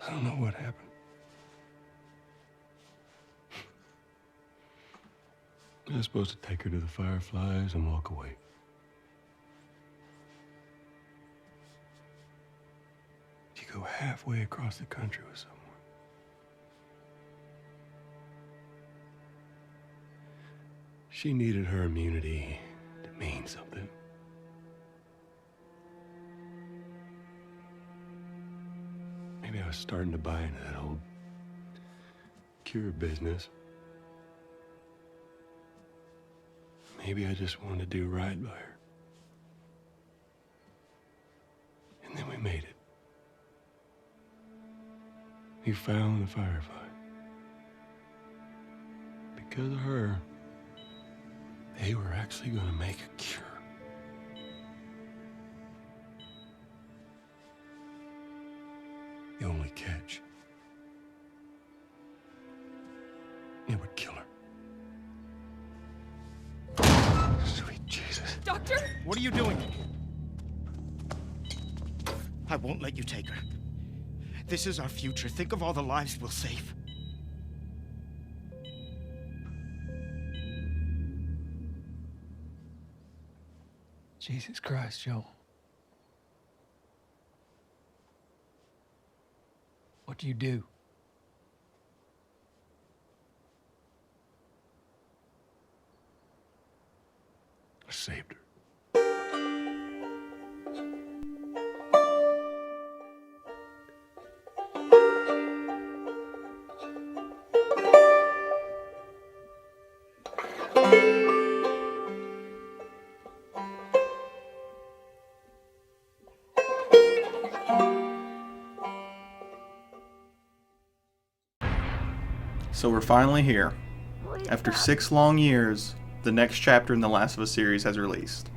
I don't know what happened. I was supposed to take her to the Fireflies and walk away. You go halfway across the country with someone. She needed her immunity to mean something. Maybe I was starting to buy into that old cure business. Maybe I just wanted to do right by her. And then we made it. We found the Firefly. Because of her, they were actually going to make a cure. The only catch, it would kill her. Sweet Jesus. Doctor? What are you doing? I won't let you take her. This is our future. Think of all the lives we'll save. Jesus Christ, Joel. What do you do? I saved her. So we're finally here. After 6 long years, the next chapter in the Last of Us series has released.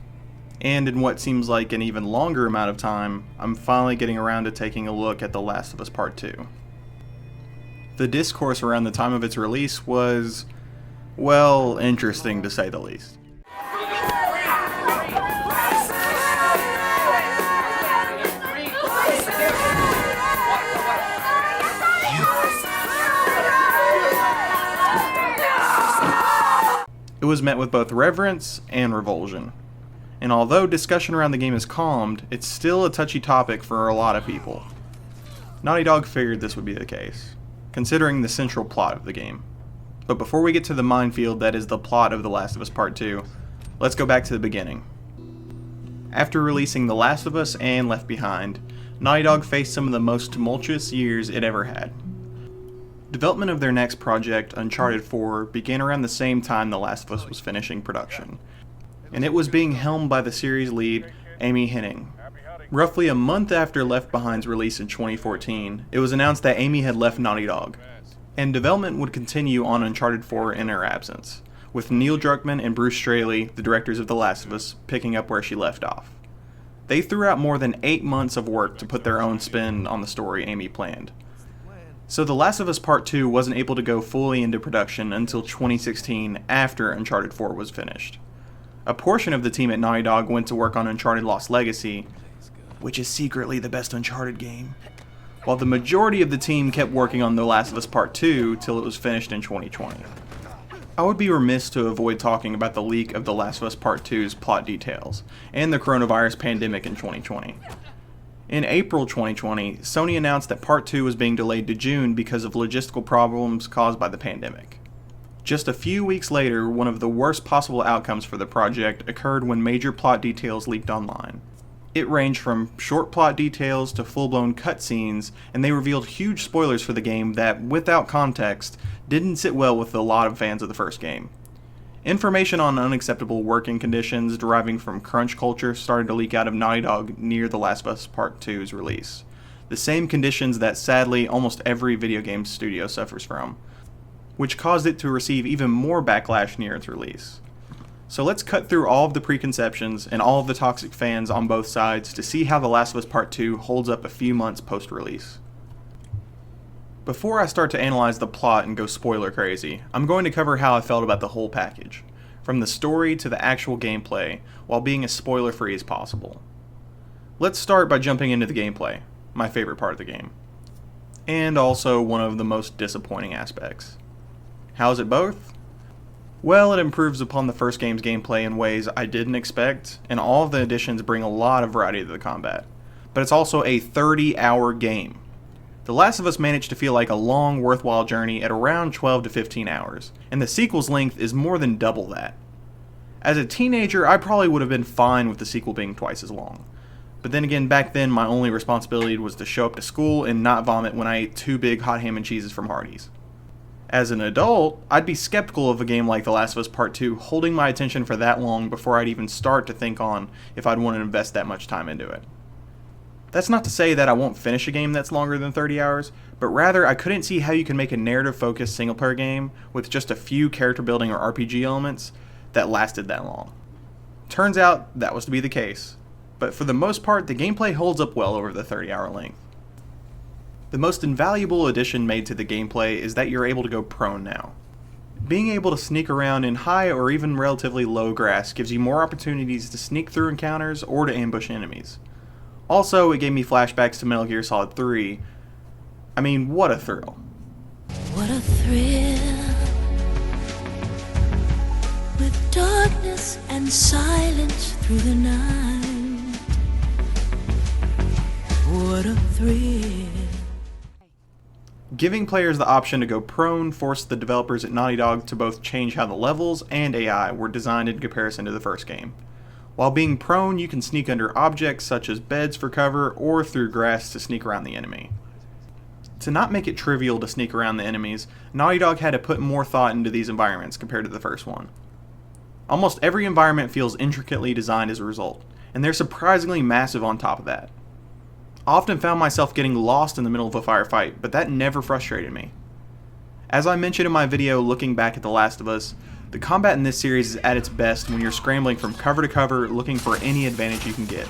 And in what seems like an even longer amount of time, I'm finally getting around to taking a look at The Last of Us Part 2. The discourse around the time of its release was, well, interesting to say the least. It was met with both reverence and revulsion. And although discussion around the game has calmed, it's still a touchy topic for a lot of people. Naughty Dog figured this would be the case, considering the central plot of the game. But before we get to the minefield that is the plot of The Last of Us Part 2, let's go back to the beginning. After releasing The Last of Us and Left Behind, Naughty Dog faced some of the most tumultuous years it ever had. Development of their next project, Uncharted 4, began around the same time The Last of Us was finishing production, and it was being helmed by the series lead, Amy Hennig. Roughly a month after Left Behind's release in 2014, it was announced that Amy had left Naughty Dog, and development would continue on Uncharted 4 in her absence, with Neil Druckmann and Bruce Straley, the directors of The Last of Us, picking up where she left off. They threw out more than 8 months of work to put their own spin on the story Amy planned. So The Last of Us Part 2 wasn't able to go fully into production until 2016 after Uncharted 4 was finished. A portion of the team at Naughty Dog went to work on Uncharted Lost Legacy, which is secretly the best Uncharted game, while the majority of the team kept working on The Last of Us Part 2 till it was finished in 2020. I would be remiss to avoid talking about the leak of The Last of Us Part 2's plot details, and the coronavirus pandemic in 2020. In April 2020, Sony announced that Part 2 was being delayed to June because of logistical problems caused by the pandemic. Just a few weeks later, one of the worst possible outcomes for the project occurred when major plot details leaked online. It ranged from short plot details to full-blown cutscenes, and they revealed huge spoilers for the game that, without context, didn't sit well with a lot of fans of the first game. Information on unacceptable working conditions deriving from crunch culture started to leak out of Naughty Dog near The Last of Us Part 2's release. The same conditions that sadly almost every video game studio suffers from, which caused it to receive even more backlash near its release. So let's cut through all of the preconceptions and all of the toxic fans on both sides to see how The Last of Us Part 2 holds up a few months post-release. Before I start to analyze the plot and go spoiler crazy, I'm going to cover how I felt about the whole package, from the story to the actual gameplay, while being as spoiler-free as possible. Let's start by jumping into the gameplay, my favorite part of the game. and also one of the most disappointing aspects. How is it both? Well, it improves upon the first game's gameplay in ways I didn't expect, and all of the additions bring a lot of variety to the combat. But it's also a 30-hour game. The Last of Us managed to feel like a long, worthwhile journey at around 12 to 15 hours, and the sequel's length is more than double that. As a teenager, I probably would have been fine with the sequel being twice as long. But then again, back then, my only responsibility was to show up to school and not vomit when I ate 2 big hot ham and cheeses from Hardee's. As an adult, I'd be skeptical of a game like The Last of Us Part 2 holding my attention for that long before I'd even start to think on if I'd want to invest that much time into it. That's not to say that I won't finish a game that's longer than 30 hours, but rather I couldn't see how you can make a narrative-focused single-player game with just a few character building or RPG elements that lasted that long. Turns out that was to be the case, but for the most part the gameplay holds up well over the 30-hour length. The most invaluable addition made to the gameplay is that you're able to go prone now. Being able to sneak around in high or even relatively low grass gives you more opportunities to sneak through encounters or to ambush enemies. Also, it gave me flashbacks to Metal Gear Solid 3. I mean, what a thrill. What a thrill, with darkness and silence through the night. What a thrill. Giving players the option to go prone forced the developers at Naughty Dog to both change how the levels and AI were designed in comparison to the first game. While being prone, you can sneak under objects such as beds for cover or through grass to sneak around the enemy. To not make it trivial to sneak around the enemies, Naughty Dog had to put more thought into these environments compared to the first one. Almost every environment feels intricately designed as a result, and they're surprisingly massive on top of that. I often found myself getting lost in the middle of a firefight, but that never frustrated me. As I mentioned in my video looking back at The Last of Us, the combat in this series is at its best when you're scrambling from cover to cover looking for any advantage you can get.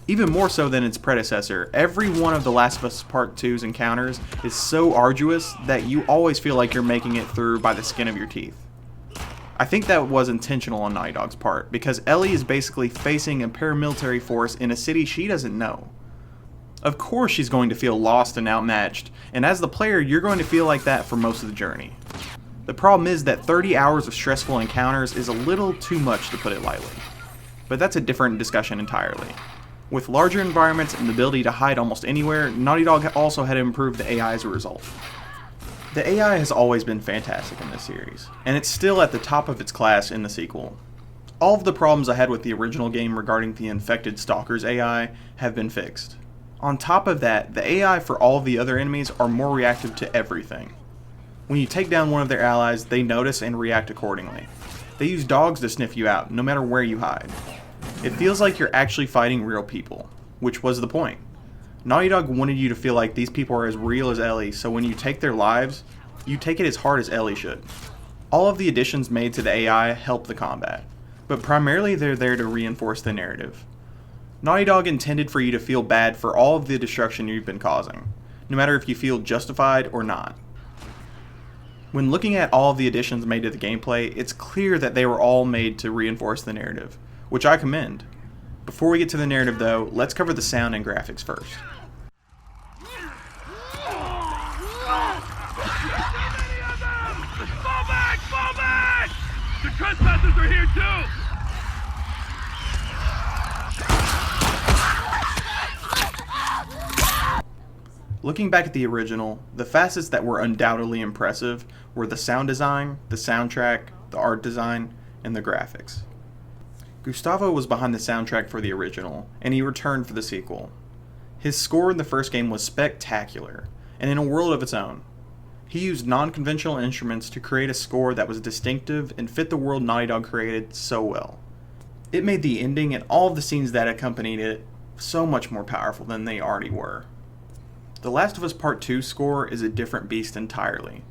Even more so than its predecessor, every one of The Last of Us Part 2's encounters is so arduous that you always feel like you're making it through by the skin of your teeth. I think that was intentional on Naughty Dog's part, because Ellie is basically facing a paramilitary force in a city she doesn't know. Of course she's going to feel lost and outmatched, and as the player you're going to feel like that for most of the journey. The problem is that 30 hours of stressful encounters is a little too much, to put it lightly. But that's a different discussion entirely. With larger environments and the ability to hide almost anywhere, Naughty Dog also had to improve the AI as a result. The AI has always been fantastic in this series, and it's still at the top of its class in the sequel. All of the problems I had with the original game regarding the infected Stalker's AI have been fixed. On top of that, the AI for all of the other enemies are more reactive to everything. When you take down one of their allies, they notice and react accordingly. They use dogs to sniff you out, no matter where you hide. It feels like you're actually fighting real people, which was the point. Naughty Dog wanted you to feel like these people are as real as Ellie, so when you take their lives, you take it as hard as Ellie should. All of the additions made to the AI help the combat, but primarily they're there to reinforce the narrative. Naughty Dog intended for you to feel bad for all of the destruction you've been causing, no matter if you feel justified or not. When looking at all of the additions made to the gameplay, it's clear that they were all made to reinforce the narrative, which I commend. Before we get to the narrative though, let's cover the sound and graphics first. Fall back! Fall back! The trespassers are here too! Looking back at the original, the facets that were undoubtedly impressive were the sound design, the soundtrack, the art design, and the graphics. Gustavo was behind the soundtrack for the original, and he returned for the sequel. His score in the first game was spectacular, and in a world of its own. He used non-conventional instruments to create a score that was distinctive and fit the world Naughty Dog created so well. It made the ending and all of the scenes that accompanied it so much more powerful than they already were. The Last of Us Part 2 score is a different beast entirely.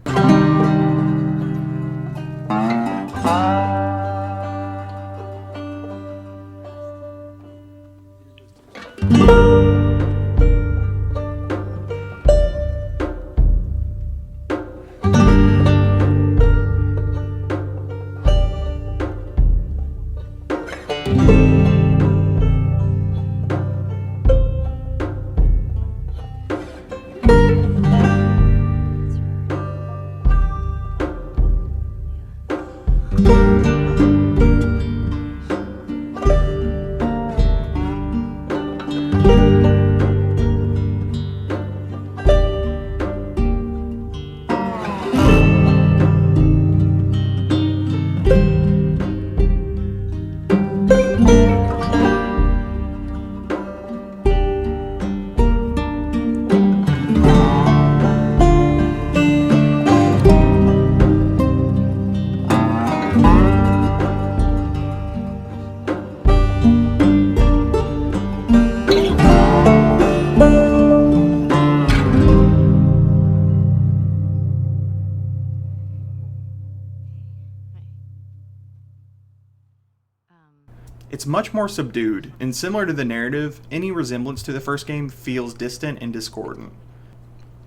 It's much more subdued, and similar to the narrative, any resemblance to the first game feels distant and discordant.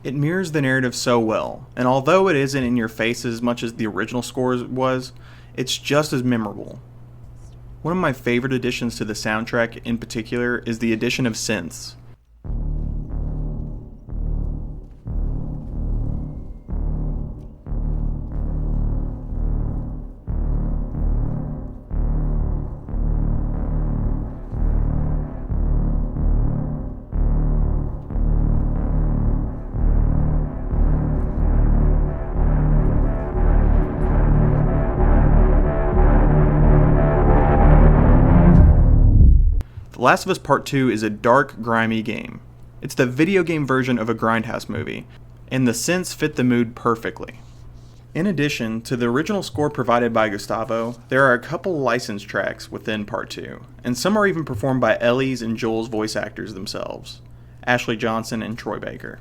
It mirrors the narrative so well, and although it isn't in your face as much as the original score was, it's just as memorable. One of my favorite additions to the soundtrack in particular is the addition of synths. The Last of Us Part 2 is a dark, grimy game. It's the video game version of a Grindhouse movie, and the synths fit the mood perfectly. In addition to the original score provided by Gustavo, there are a couple licensed tracks within Part 2, and some are even performed by Ellie's and Joel's voice actors themselves, Ashley Johnson and Troy Baker.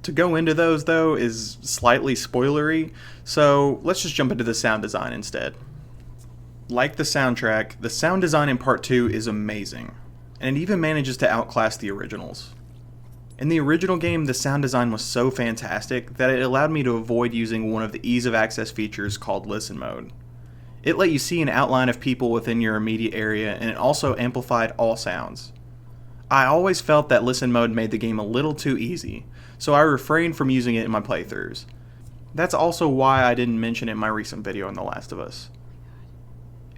To go into those, though, is slightly spoilery, so let's just jump into the sound design instead. Like the soundtrack, the sound design in Part 2 is amazing, and it even manages to outclass the originals. In the original game, the sound design was so fantastic that it allowed me to avoid using one of the ease of access features called Listen Mode. It let you see an outline of people within your immediate area, and it also amplified all sounds. I always felt that Listen Mode made the game a little too easy, so I refrained from using it in my playthroughs. That's also why I didn't mention it in my recent video on The Last of Us.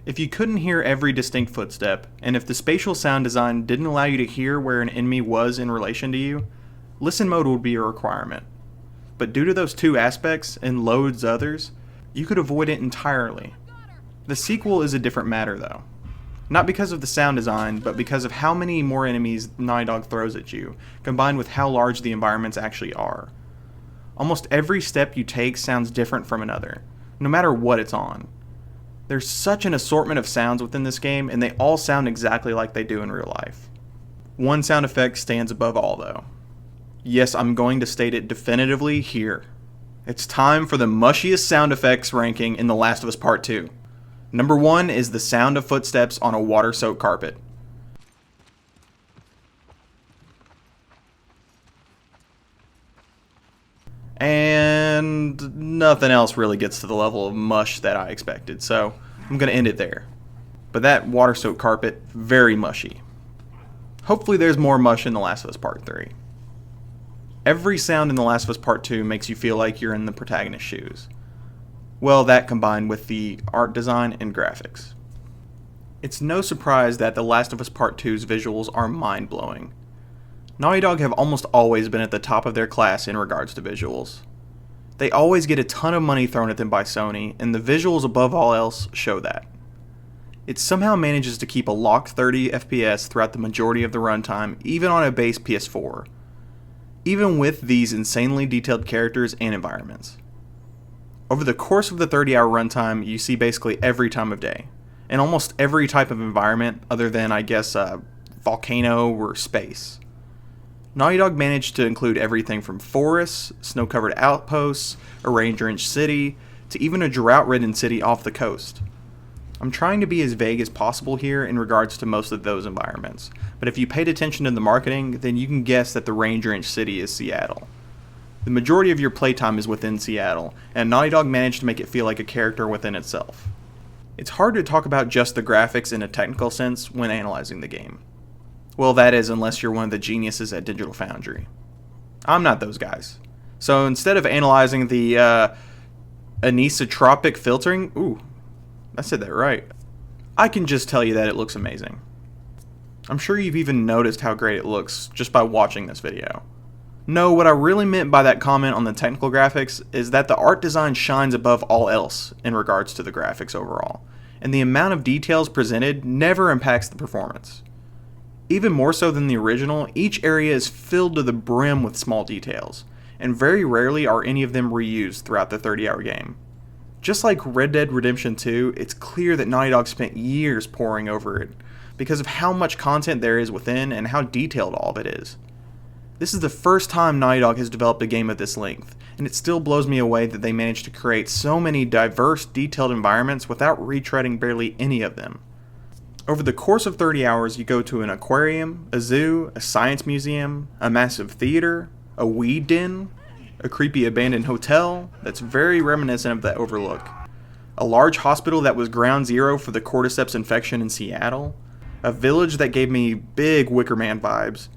If you couldn't hear every distinct footstep, and if the spatial sound design didn't allow you to hear where an enemy was in relation to you, Listen Mode would be a requirement. But due to those two aspects, and loads others, you could avoid it entirely. The sequel is a different matter though. Not because of the sound design, but because of how many more enemies Naughty Dog throws at you, combined with how large the environments actually are. Almost every step you take sounds different from another, no matter what it's on. There's such an assortment of sounds within this game, and they all sound exactly like they do in real life. One sound effect stands above all though. Yes, I'm going to state it definitively here. It's time for the mushiest sound effects ranking in The Last of Us Part 2. Number 1 is the sound of footsteps on a water-soaked carpet. And nothing else really gets to the level of mush that I expected, so I'm going to end it there. But that water-soaked carpet, very mushy. Hopefully there's more mush in The Last of Us Part 3. Every sound in The Last of Us Part 2 makes you feel like you're in the protagonist's shoes. Well, that combined with the art design and graphics. It's no surprise that The Last of Us Part 2's visuals are mind-blowing. Naughty Dog have almost always been at the top of their class in regards to visuals. They always get a ton of money thrown at them by Sony, and the visuals above all else show that. It somehow manages to keep a locked 30 FPS throughout the majority of the runtime, even on a base PS4. Even with these insanely detailed characters and environments. Over the course of the 30-hour runtime, you see basically every time of day, and almost every type of environment other than, I guess, a volcano or space. Naughty Dog managed to include everything from forests, snow-covered outposts, a rain-drenched city, to even a drought-ridden city off the coast. I'm trying to be as vague as possible here in regards to most of those environments, but if you paid attention to the marketing, then you can guess that the rain-drenched city is Seattle. The majority of your playtime is within Seattle, and Naughty Dog managed to make it feel like a character within itself. It's hard to talk about just the graphics in a technical sense when analyzing the game. Well, that is unless you're one of the geniuses at Digital Foundry. I'm not those guys. So instead of analyzing the anisotropic filtering, I said that right. I can just tell you that it looks amazing. I'm sure you've even noticed how great it looks just by watching this video. No, what I really meant by that comment on the technical graphics is that the art design shines above all else in regards to the graphics overall, and the amount of details presented never impacts the performance. Even more so than the original, each area is filled to the brim with small details, and very rarely are any of them reused throughout the 30-hour game. Just like Red Dead Redemption 2, it's clear that Naughty Dog spent years poring over it, because of how much content there is within and how detailed all of it is. This is the first time Naughty Dog has developed a game of this length, and it still blows me away that they managed to create so many diverse, detailed environments without retreading barely any of them. Over the course of 30 hours, you go to an aquarium, a zoo, a science museum, a massive theater, a weed den, a creepy abandoned hotel that's very reminiscent of the Overlook, a large hospital that was ground zero for the cordyceps infection in Seattle, a village that gave me big Wicker Man vibes,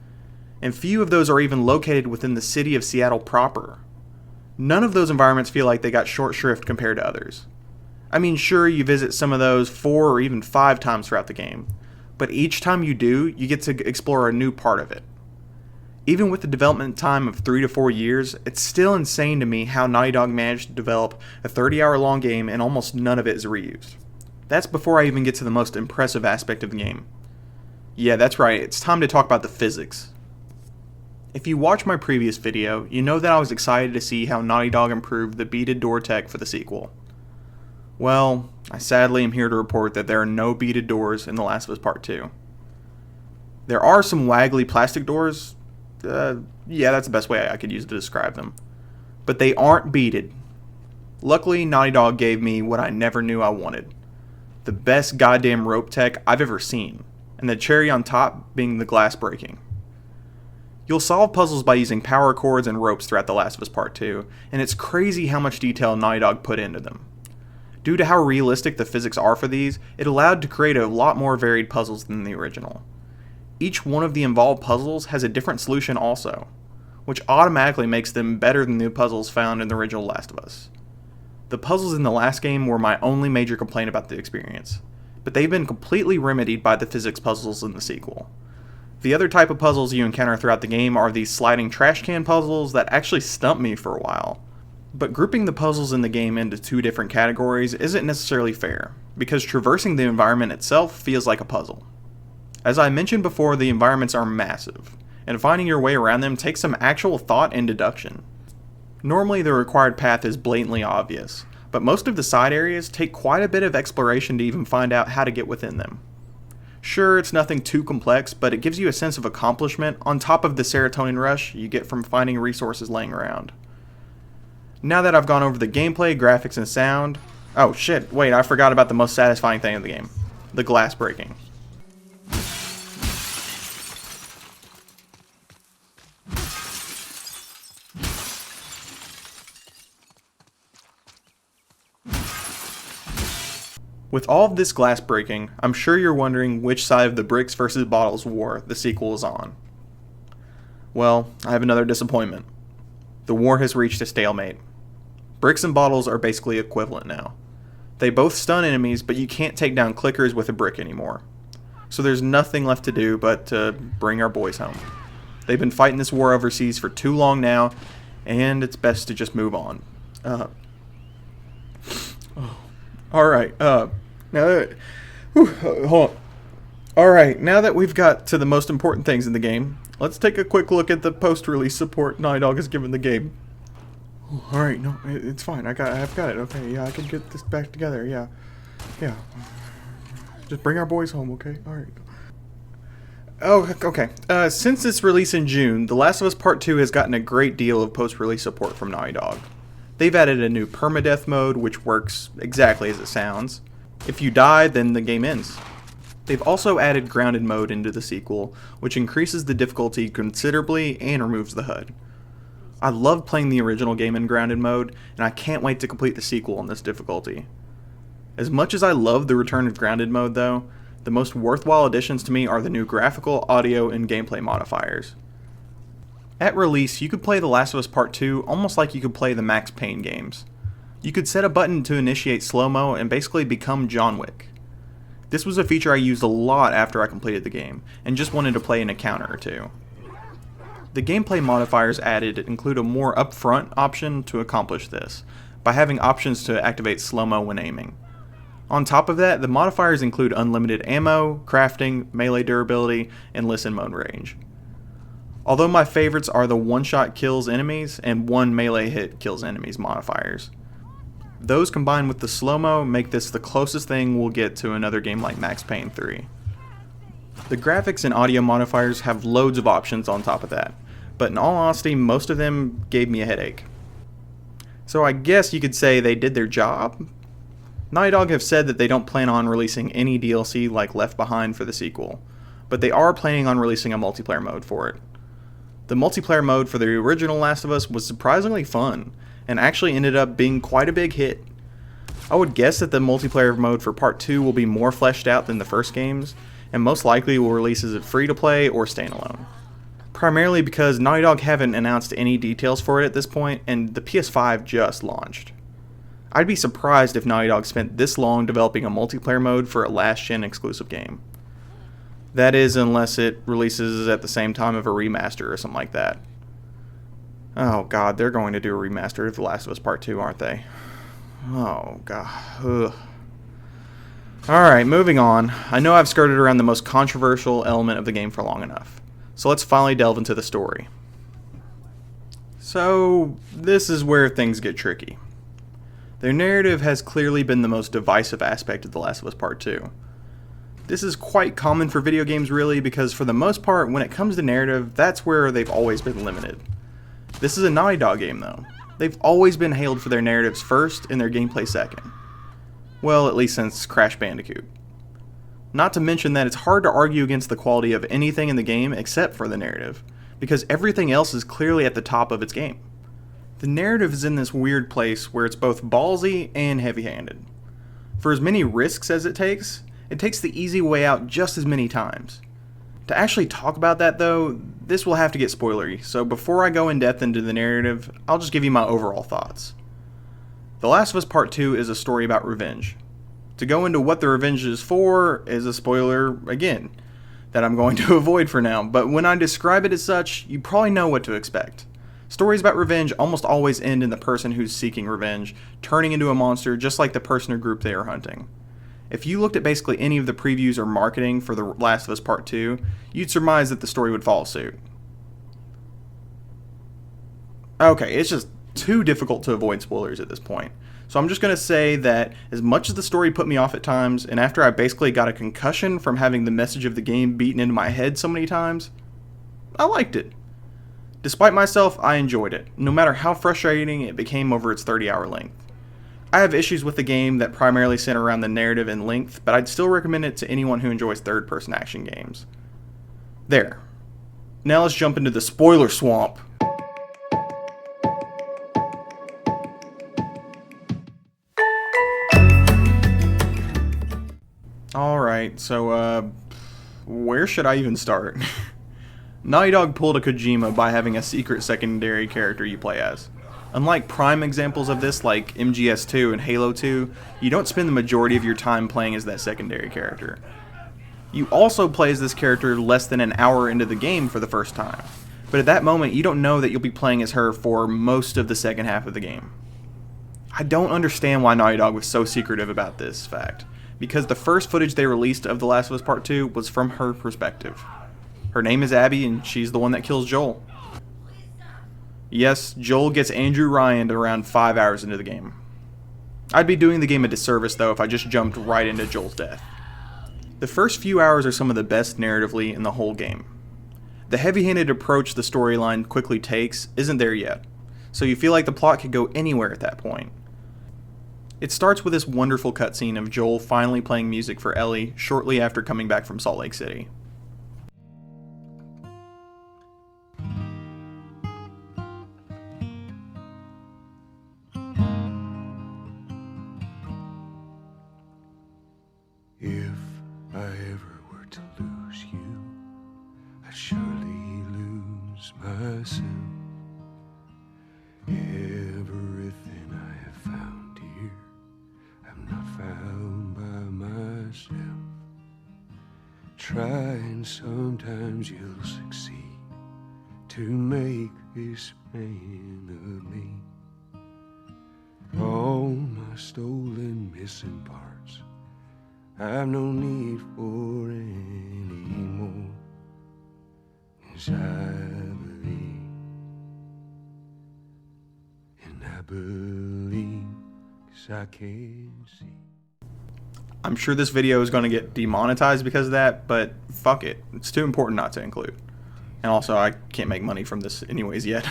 and few of those are even located within the city of Seattle proper. None of those environments feel like they got short shrift compared to others. I mean, sure, you visit some of those 4 or even 5 times throughout the game, but each time you do, you get to explore a new part of it. Even with the development time of 3 to 4 years, it's still insane to me how Naughty Dog managed to develop a 30-hour long game and almost none of it is reused. That's before I even get to the most impressive aspect of the game. Yeah, that's right, it's time to talk about the physics. If you watched my previous video, you know that I was excited to see how Naughty Dog improved the beaded door tech for the sequel. Well, I sadly am here to report that there are no beaded doors in The Last of Us Part 2. There are some waggly plastic doors, yeah, that's the best way I could use to describe them. But they aren't beaded. Luckily, Naughty Dog gave me what I never knew I wanted. The best goddamn rope tech I've ever seen, and the cherry on top being the glass breaking. You'll solve puzzles by using power cords and ropes throughout The Last of Us Part 2, and it's crazy how much detail Naughty Dog put into them. Due to how realistic the physics are for these, it allowed to create a lot more varied puzzles than the original. Each one of the involved puzzles has a different solution also, which automatically makes them better than the puzzles found in the original Last of Us. The puzzles in the last game were my only major complaint about the experience, but they've been completely remedied by the physics puzzles in the sequel. The other type of puzzles you encounter throughout the game are these sliding trash can puzzles that actually stumped me for a while. But grouping the puzzles in the game into 2 different categories isn't necessarily fair, because traversing the environment itself feels like a puzzle. As I mentioned before, the environments are massive, and finding your way around them takes some actual thought and deduction. Normally the required path is blatantly obvious, but most of the side areas take quite a bit of exploration to even find out how to get within them. Sure, it's nothing too complex, but it gives you a sense of accomplishment on top of the serotonin rush you get from finding resources laying around. Now that I've gone over the gameplay, graphics, and sound... Oh shit, wait, I forgot about the most satisfying thing of the game. The glass breaking. With all of this glass breaking, I'm sure you're wondering which side of the bricks versus bottles war the sequel is on. Well, I have another disappointment. The war has reached a stalemate. Bricks and bottles are basically equivalent now. They both stun enemies, but you can't take down clickers with a brick anymore. So there's nothing left to do but to bring our boys home. They've been fighting this war overseas for too long now, and it's best to just move on. Alright, now that... hold on. Alright, now that we've got to the most important things in the game, let's take a quick look at the post-release support Naughty Dog has given the game. Alright, no, it's fine. I've got it. Okay, yeah, I can get this back together. Yeah. Just bring our boys home, okay? Alright. Oh, okay. Since its release in June, The Last of Us Part 2 has gotten a great deal of post-release support from Naughty Dog. They've added a new permadeath mode, which works exactly as it sounds. If you die, then the game ends. They've also added grounded mode into the sequel, which increases the difficulty considerably and removes the HUD. I loved playing the original game in grounded mode, and I can't wait to complete the sequel on this difficulty. As much as I love the return of grounded mode though, the most worthwhile additions to me are the new graphical, audio, and gameplay modifiers. At release, you could play The Last of Us Part 2 almost like you could play the Max Payne games. You could set a button to initiate slow-mo and basically become John Wick. This was a feature I used a lot after I completed the game, and just wanted to play an encounter or two. The gameplay modifiers added include a more upfront option to accomplish this, by having options to activate slow-mo when aiming. On top of that, the modifiers include unlimited ammo, crafting, melee durability, and listen mode range. Although my favorites are the one-shot kills enemies and one melee hit kills enemies modifiers. Those combined with the slow-mo make this the closest thing we'll get to another game like Max Payne 3. The graphics and audio modifiers have loads of options on top of that, but in all honesty, most of them gave me a headache. So I guess you could say they did their job? Naughty Dog have said that they don't plan on releasing any DLC like Left Behind for the sequel, but they are planning on releasing a multiplayer mode for it. The multiplayer mode for the original Last of Us was surprisingly fun, and actually ended up being quite a big hit. I would guess that the multiplayer mode for Part 2 will be more fleshed out than the first games, and most likely will release as a free-to-play or standalone. Primarily because Naughty Dog haven't announced any details for it at this point, and the PS5 just launched. I'd be surprised if Naughty Dog spent this long developing a multiplayer mode for a last-gen exclusive game. That is, unless it releases at the same time of a remaster or something like that. Oh god, they're going to do a remaster of The Last of Us Part 2, aren't they? Oh god. Ugh. Alright, moving on. I know I've skirted around the most controversial element of the game for long enough. So let's finally delve into the story. So, this is where things get tricky. Their narrative has clearly been the most divisive aspect of The Last of Us Part 2. This is quite common for video games really, because for the most part, when it comes to narrative, that's where they've always been limited. This is a Naughty Dog game though. They've always been hailed for their narratives first and their gameplay second. Well, at least since Crash Bandicoot. Not to mention that it's hard to argue against the quality of anything in the game except for the narrative, because everything else is clearly at the top of its game. The narrative is in this weird place where it's both ballsy and heavy-handed. For as many risks as it takes the easy way out just as many times. To actually talk about that though, this will have to get spoilery, so before I go in depth into the narrative, I'll just give you my overall thoughts. The Last of Us Part 2 is a story about revenge. To go into what the revenge is for is a spoiler, again, that I'm going to avoid for now, but when I describe it as such, you probably know what to expect. Stories about revenge almost always end in the person who's seeking revenge, turning into a monster just like the person or group they are hunting. If you looked at basically any of the previews or marketing for The Last of Us Part 2, you'd surmise that the story would follow suit. Okay, it's just too difficult to avoid spoilers at this point. So I'm just going to say that as much as the story put me off at times, and after I basically got a concussion from having the message of the game beaten into my head so many times, I liked it. Despite myself, I enjoyed it, no matter how frustrating it became over its 30-hour length. I have issues with the game that primarily center around the narrative and length, but I'd still recommend it to anyone who enjoys third-person action games. There. Now let's jump into the spoiler swamp. Alright, so where should I even start? Naughty Dog pulled a Kojima by having a secret secondary character you play as. Unlike prime examples of this like MGS2 and Halo 2, you don't spend the majority of your time playing as that secondary character. You also play as this character less than an hour into the game for the first time, but at that moment you don't know that you'll be playing as her for most of the second half of the game. I don't understand why Naughty Dog was so secretive about this fact, because the first footage they released of The Last of Us Part 2 was from her perspective. Her name is Abby and she's the one that kills Joel. Yes, Joel gets Andrew Ryan around 5 hours into the game. I'd be doing the game a disservice though if I just jumped right into Joel's death. The first few hours are some of the best narratively in the whole game. The heavy-handed approach the storyline quickly takes isn't there yet, so you feel like the plot could go anywhere at that point. It starts with this wonderful cutscene of Joel finally playing music for Ellie shortly after coming back from Salt Lake City. If I ever were to lose you, I'd surely lose myself. Everything I have found try and sometimes you'll succeed to make this man of me. All my stolen missing parts I've no need for anymore. 'Cause I believe, and I believe 'cause I can see. I'm sure this video is going to get demonetized because of that, but fuck it. It's too important not to include. And also, I can't make money from this anyways yet.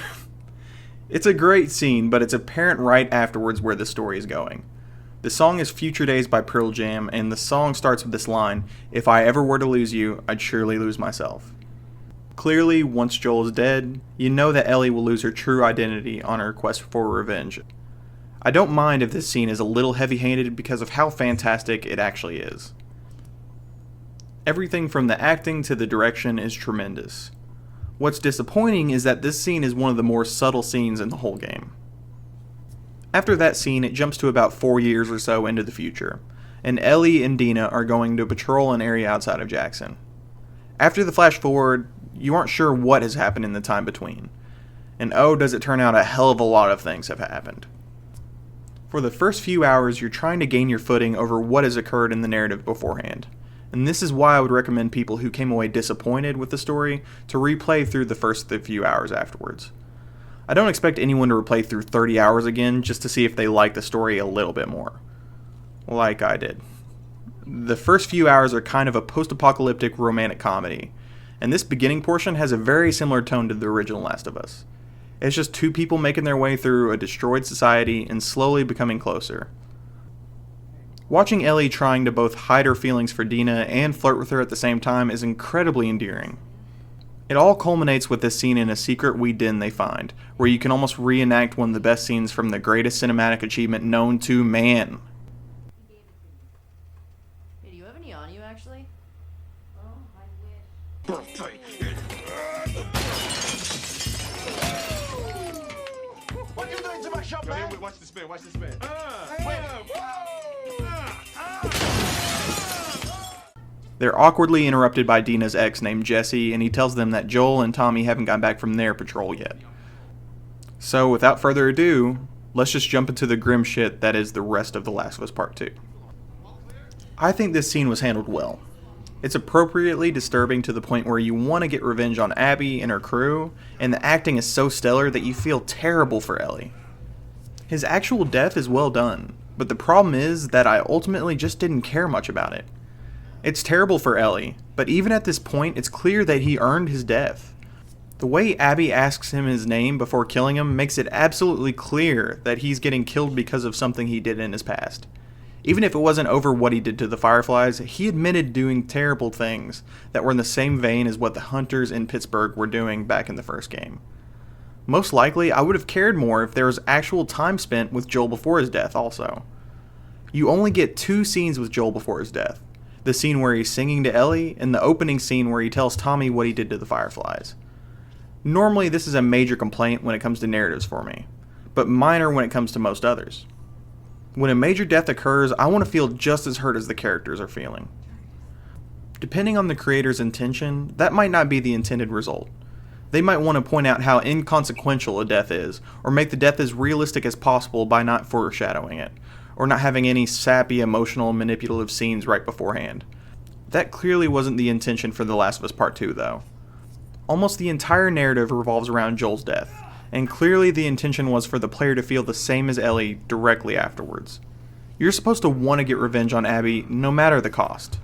It's a great scene, but it's apparent right afterwards where the story is going. The song is Future Days by Pearl Jam, and the song starts with this line, "If I ever were to lose you, I'd surely lose myself." Clearly, once Joel is dead, you know that Ellie will lose her true identity on her quest for revenge. I don't mind if this scene is a little heavy-handed because of how fantastic it actually is. Everything from the acting to the direction is tremendous. What's disappointing is that this scene is one of the more subtle scenes in the whole game. After that scene, it jumps to about 4 years or so into the future, and Ellie and Dina are going to patrol an area outside of Jackson. After the flash forward, you aren't sure what has happened in the time between, and oh, does it turn out a hell of a lot of things have happened. For the first few hours, you're trying to gain your footing over what has occurred in the narrative beforehand. And this is why I would recommend people who came away disappointed with the story to replay through the first few hours afterwards. I don't expect anyone to replay through 30 hours again just to see if they like the story a little bit more. Like I did. The first few hours are kind of a post-apocalyptic romantic comedy, and this beginning portion has a very similar tone to the original Last of Us. It's just two people making their way through a destroyed society and slowly becoming closer. Watching Ellie trying to both hide her feelings for Dina and flirt with her at the same time is incredibly endearing. It all culminates with this scene in a secret weed den they find, where you can almost reenact one of the best scenes from the greatest cinematic achievement known to man. Hey, do you have any on you, actually? Oh, I wish. What you doing to my shop, man? Watch the spin, watch the spin. They're awkwardly interrupted by Dina's ex named Jesse, and he tells them that Joel and Tommy haven't gotten back from their patrol yet. So without further ado, let's just jump into the grim shit that is the rest of The Last of Us Part 2. I think this scene was handled well. It's appropriately disturbing to the point where you want to get revenge on Abby and her crew, and the acting is so stellar that you feel terrible for Ellie. His actual death is well done, but the problem is that I ultimately just didn't care much about it. It's terrible for Ellie, but even at this point it's clear that he earned his death. The way Abby asks him his name before killing him makes it absolutely clear that he's getting killed because of something he did in his past. Even if it wasn't over what he did to the Fireflies, he admitted doing terrible things that were in the same vein as what the Hunters in Pittsburgh were doing back in the first game. Most likely, I would have cared more if there was actual time spent with Joel before his death also. You only get 2 scenes with Joel before his death. The scene where he's singing to Ellie, and the opening scene where he tells Tommy what he did to the Fireflies. Normally this is a major complaint when it comes to narratives for me, but minor when it comes to most others. When a major death occurs, I want to feel just as hurt as the characters are feeling. Depending on the creator's intention, that might not be the intended result. They might want to point out how inconsequential a death is, or make the death as realistic as possible by not foreshadowing it, or not having any sappy, emotional, manipulative scenes right beforehand. That clearly wasn't the intention for The Last of Us Part 2, though. Almost the entire narrative revolves around Joel's death, and clearly the intention was for the player to feel the same as Ellie directly afterwards. You're supposed to want to get revenge on Abby, no matter the cost.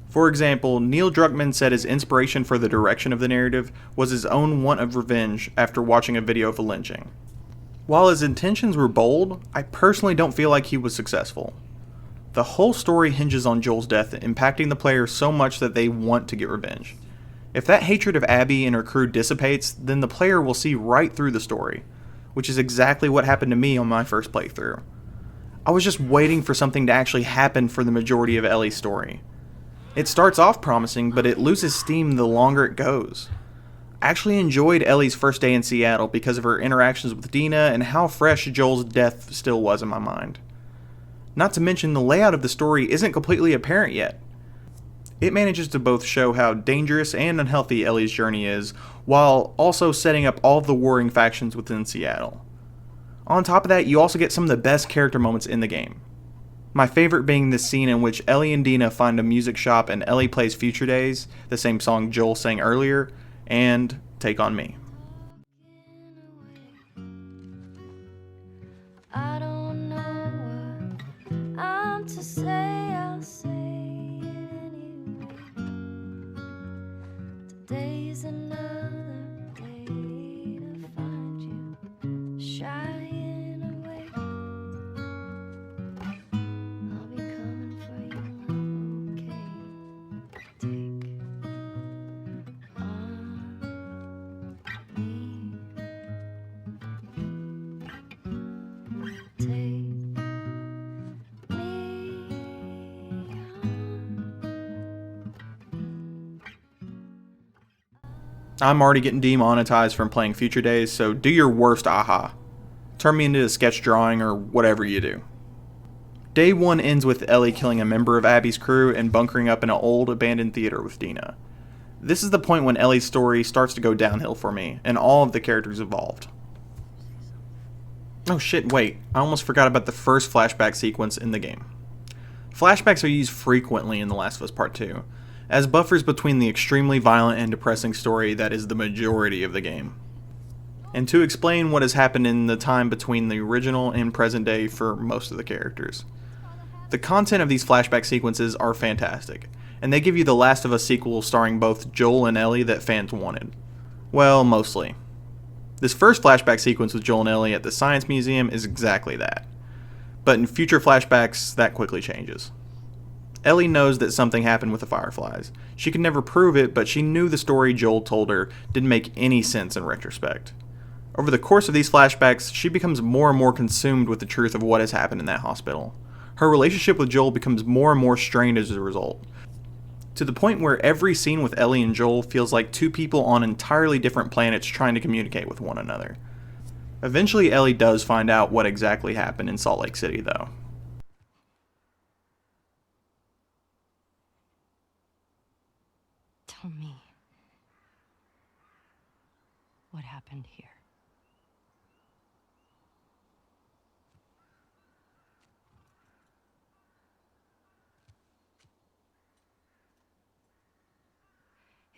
For example, Neil Druckmann said his inspiration for the direction of the narrative was his own want of revenge after watching a video of a lynching. While his intentions were bold, I personally don't feel like he was successful. The whole story hinges on Joel's death impacting the player so much that they want to get revenge. If that hatred of Abby and her crew dissipates, then the player will see right through the story, which is exactly what happened to me on my first playthrough. I was just waiting for something to actually happen for the majority of Ellie's story. It starts off promising, but it loses steam the longer it goes. I actually enjoyed Ellie's first day in Seattle because of her interactions with Dina and how fresh Joel's death still was in my mind. Not to mention the layout of the story isn't completely apparent yet. It manages to both show how dangerous and unhealthy Ellie's journey is, while also setting up all of the warring factions within Seattle. On top of that, you also get some of the best character moments in the game. My favorite being the scene in which Ellie and Dina find a music shop and Ellie plays Future Days, the same song Joel sang earlier, and Take On Me. I don't know what I'm to say, I'll say it anyway. Today's another day to find you shying away. I'll be coming for you, okay? Take on me. Take me I'm already getting demonetized from playing Future Days, so do your worst aha. Turn me into a sketch drawing or whatever you do. Day 1 ends with Ellie killing a member of Abby's crew and bunkering up in an old abandoned theater with Dina. This is the point when Ellie's story starts to go downhill for me, and all of the characters involved. Oh shit, wait, I almost forgot about the first flashback sequence in the game. Flashbacks are used frequently in The Last of Us Part 2, as buffers between the extremely violent and depressing story that is the majority of the game, and to explain what has happened in the time between the original and present day for most of the characters. The content of these flashback sequences are fantastic, and they give you the Last of Us sequel starring both Joel and Ellie that fans wanted. Well, mostly. This first flashback sequence with Joel and Ellie at the Science Museum is exactly that. But in future flashbacks, that quickly changes. Ellie knows that something happened with the Fireflies. She could never prove it, but she knew the story Joel told her didn't make any sense in retrospect. Over the course of these flashbacks, she becomes more and more consumed with the truth of what has happened in that hospital. Her relationship with Joel becomes more and more strained as a result, to the point where every scene with Ellie and Joel feels like two people on entirely different planets trying to communicate with one another. Eventually, Ellie does find out what exactly happened in Salt Lake City, though. Tell me what happened here.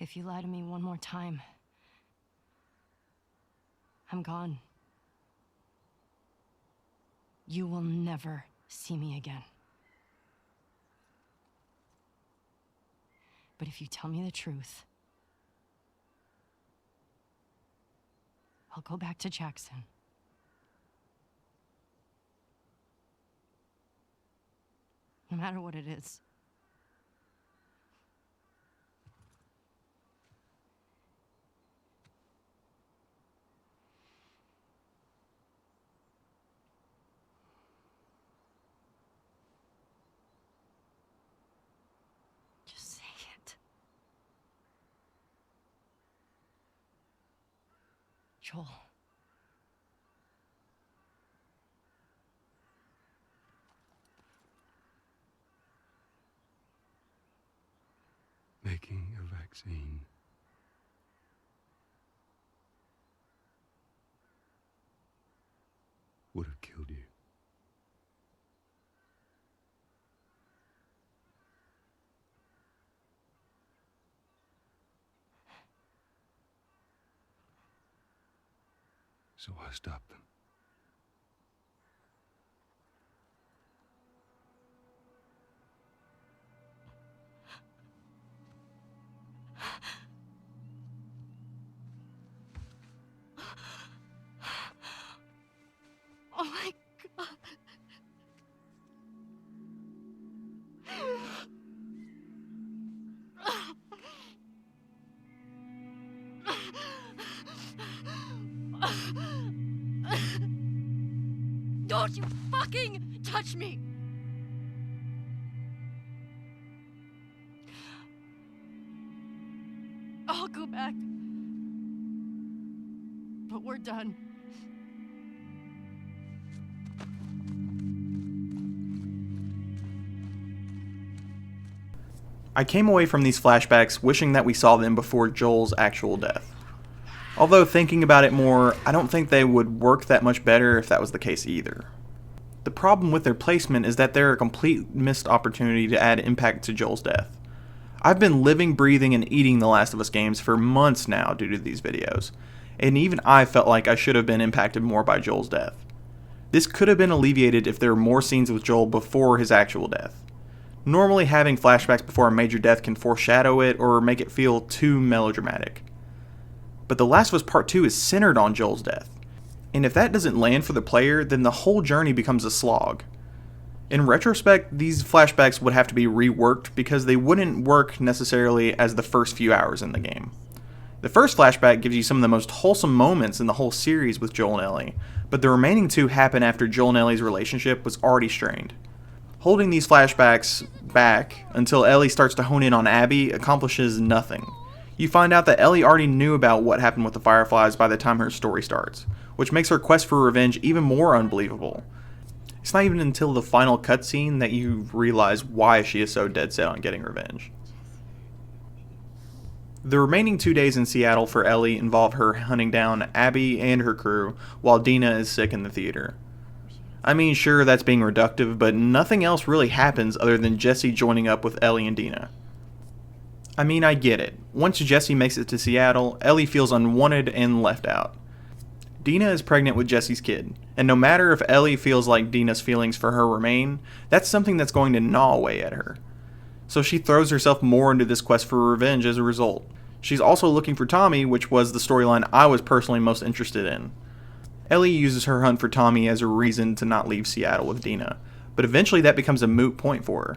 If you lie to me one more time, I'm gone. You will never see me again. But if you tell me the truth, I'll go back to Jackson. No matter what it is. Just say it. Joel. Making a vaccine. Would have killed you. So I stopped them. Oh my God. Don't you fucking touch me! I'll go back. But we're done. I came away from these flashbacks wishing that we saw them before Joel's actual death. Although thinking about it more, I don't think they would work that much better if that was the case either. The problem with their placement is that they're a complete missed opportunity to add impact to Joel's death. I've been living, breathing, and eating The Last of Us games for months now due to these videos, and even I felt like I should have been impacted more by Joel's death. This could have been alleviated if there were more scenes with Joel before his actual death. Normally having flashbacks before a major death can foreshadow it or make it feel too melodramatic. But The Last of Us Part 2 is centered on Joel's death, and if that doesn't land for the player, then the whole journey becomes a slog. In retrospect, these flashbacks would have to be reworked because they wouldn't work necessarily as the first few hours in the game. The first flashback gives you some of the most wholesome moments in the whole series with Joel and Ellie, but the remaining two happen after Joel and Ellie's relationship was already strained. Holding these flashbacks back until Ellie starts to hone in on Abby accomplishes nothing. You find out that Ellie already knew about what happened with the Fireflies by the time her story starts, which makes her quest for revenge even more unbelievable. It's not even until the final cutscene that you realize why she is so dead set on getting revenge. The remaining 2 days in Seattle for Ellie involve her hunting down Abby and her crew while Dina is sick in the theater. I mean, sure, that's being reductive, but nothing else really happens other than Jesse joining up with Ellie and Dina. I mean, I get it. Once Jesse makes it to Seattle, Ellie feels unwanted and left out. Dina is pregnant with Jesse's kid, and no matter if Ellie feels like Dina's feelings for her remain, that's something that's going to gnaw away at her. So she throws herself more into this quest for revenge as a result. She's also looking for Tommy, which was the storyline I was personally most interested in. Ellie uses her hunt for Tommy as a reason to not leave Seattle with Dina, but eventually that becomes a moot point for her.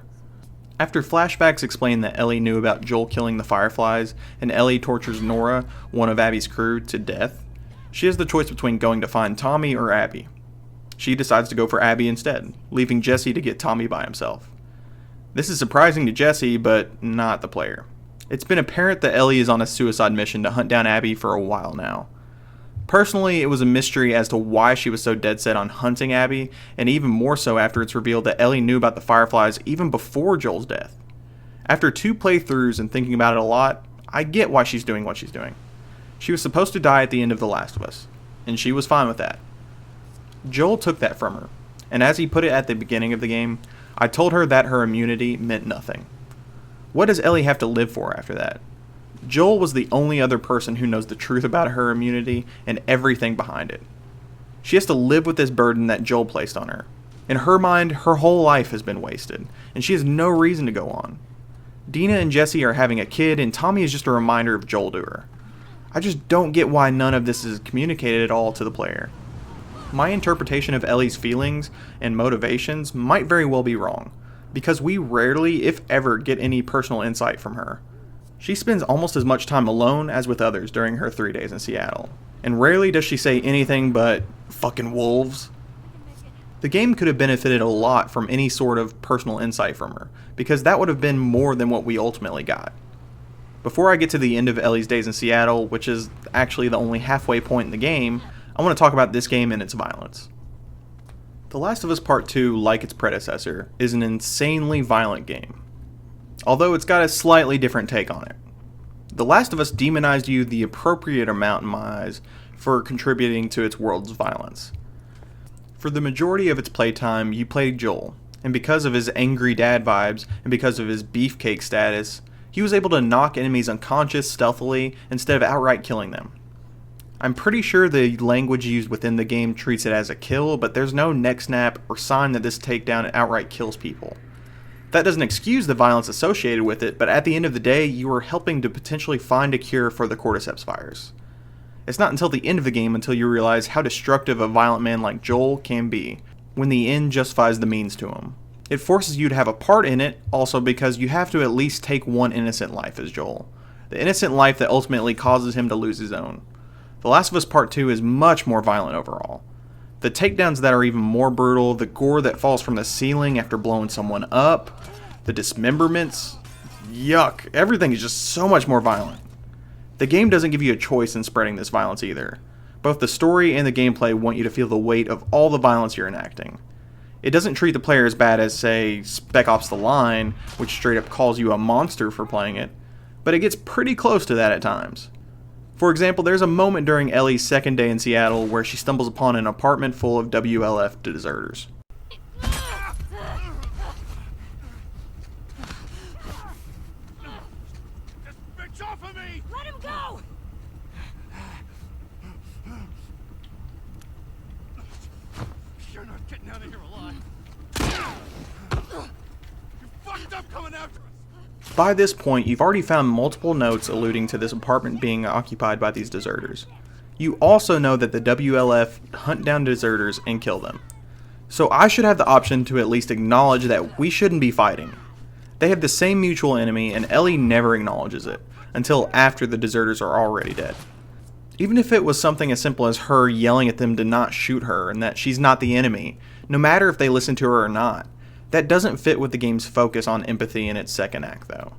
After flashbacks explain that Ellie knew about Joel killing the Fireflies, and Ellie tortures Nora, one of Abby's crew, to death, she has the choice between going to find Tommy or Abby. She decides to go for Abby instead, leaving Jesse to get Tommy by himself. This is surprising to Jesse, but not the player. It's been apparent that Ellie is on a suicide mission to hunt down Abby for a while now. Personally, it was a mystery as to why she was so dead set on hunting Abby, and even more so after it's revealed that Ellie knew about the Fireflies even before Joel's death. After 2 playthroughs and thinking about it a lot, I get why she's doing what she's doing. She was supposed to die at the end of The Last of Us, and she was fine with that. Joel took that from her, and as he put it at the beginning of the game, I told her that her immunity meant nothing. What does Ellie have to live for after that? Joel was the only other person who knows the truth about her immunity and everything behind it. She has to live with this burden that Joel placed on her. In her mind, her whole life has been wasted, and she has no reason to go on. Dina and Jesse are having a kid, and Tommy is just a reminder of Joel to her. I just don't get why none of this is communicated at all to the player. My interpretation of Ellie's feelings and motivations might very well be wrong, because we rarely, if ever, get any personal insight from her. She spends almost as much time alone as with others during her 3 days in Seattle, and rarely does she say anything but, "fucking wolves." The game could have benefited a lot from any sort of personal insight from her, because that would have been more than what we ultimately got. Before I get to the end of Ellie's days in Seattle, which is actually the only halfway point in the game, I want to talk about this game and its violence. The Last of Us Part 2, like its predecessor, is an insanely violent game, although it's got a slightly different take on it. The Last of Us demonized you the appropriate amount in my eyes for contributing to its world's violence. For the majority of its playtime, you played Joel, and because of his angry dad vibes and because of his beefcake status, he was able to knock enemies unconscious stealthily instead of outright killing them. I'm pretty sure the language used within the game treats it as a kill, but there's no neck snap or sign that this takedown outright kills people. That doesn't excuse the violence associated with it, but at the end of the day, you are helping to potentially find a cure for the cordyceps virus. It's not until the end of the game until you realize how destructive a violent man like Joel can be, when the end justifies the means to him. It forces you to have a part in it, also because you have to at least take one innocent life as Joel. The innocent life that ultimately causes him to lose his own. The Last of Us Part 2 is much more violent overall. The takedowns that are even more brutal, the gore that falls from the ceiling after blowing someone up, the dismemberments, yuck, everything is just so much more violent. The game doesn't give you a choice in spreading this violence either. Both the story and the gameplay want you to feel the weight of all the violence you're enacting. It doesn't treat the player as bad as, say, Spec Ops: The Line, which straight up calls you a monster for playing it, but it gets pretty close to that at times. For example, there's a moment during Ellie's second day in Seattle where she stumbles upon an apartment full of WLF deserters. Bitch off of me! Let him go! You're not getting out of here alive. You fucked up coming after us! By this point, you've already found multiple notes alluding to this apartment being occupied by these deserters. You also know that the WLF hunt down deserters and kill them. So I should have the option to at least acknowledge that we shouldn't be fighting. They have the same mutual enemy, and Ellie never acknowledges it, until after the deserters are already dead. Even if it was something as simple as her yelling at them to not shoot her and that she's not the enemy, no matter if they listen to her or not, that doesn't fit with the game's focus on empathy in its second act though.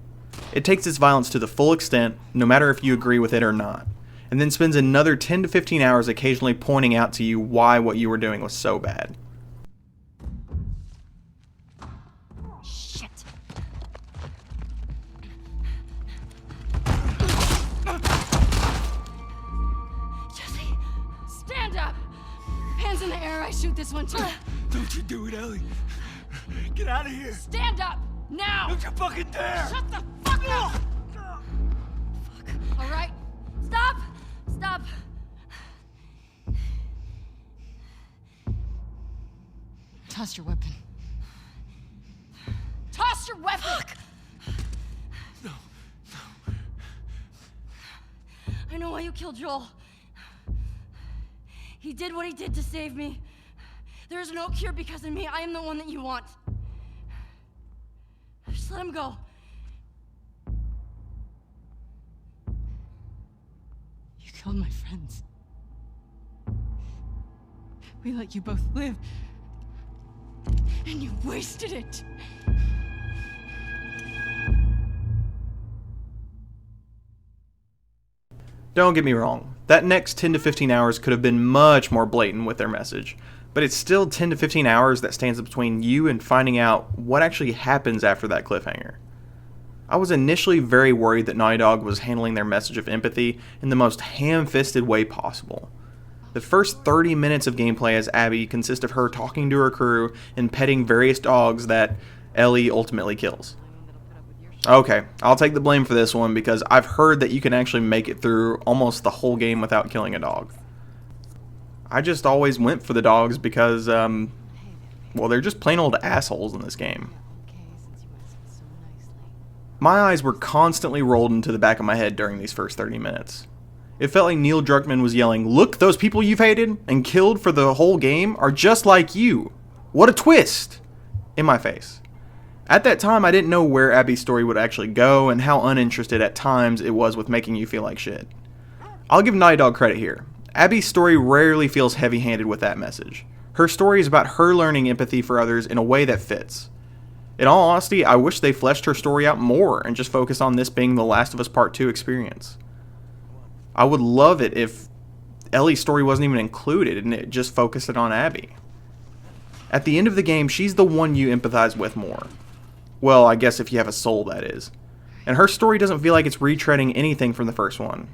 It takes its violence to the full extent, no matter if you agree with it or not, and then spends another 10 to 15 hours occasionally pointing out to you why what you were doing was so bad. Shit. Jesse, stand up! Hands in the air, I shoot this one too. Don't you do it, Ellie. Get out of here. Stand up! Now! Don't you fucking dare. Shut the fuck up! Fuck. Alright. Stop! Stop! Toss your weapon. Toss your weapon! No. I know why you killed Joel. He did what he did to save me. There is no cure because of me. I am the one that you want. Just let him go. You killed my friends. We let you both live. And you wasted it. Don't get me wrong, that next 10 to 15 hours could have been much more blatant with their message, but it's still 10 to 15 hours that stands between you and finding out what actually happens after that cliffhanger. I was initially very worried that Naughty Dog was handling their message of empathy in the most ham-fisted way possible. The first 30 minutes of gameplay as Abby consist of her talking to her crew and petting various dogs that Ellie ultimately kills. Okay, I'll take the blame for this one because I've heard that you can actually make it through almost the whole game without killing a dog. I just always went for the dogs because, well, they're just plain old assholes in this game. My eyes were constantly rolled into the back of my head during these first 30 minutes. It felt like Neil Druckmann was yelling, "Look, those people you've hated and killed for the whole game are just like you. What a twist!" in my face. At that time, I didn't know where Abby's story would actually go and how uninterested at times it was with making you feel like shit. I'll give Naughty Dog credit here. Abby's story rarely feels heavy-handed with that message. Her story is about her learning empathy for others in a way that fits. In all honesty, I wish they fleshed her story out more and just focused on this being the Last of Us Part 2 experience. I would love it if Ellie's story wasn't even included and it just focused it on Abby. At the end of the game, she's the one you empathize with more. Well, I guess if you have a soul, that is. And her story doesn't feel like it's retreading anything from the first one.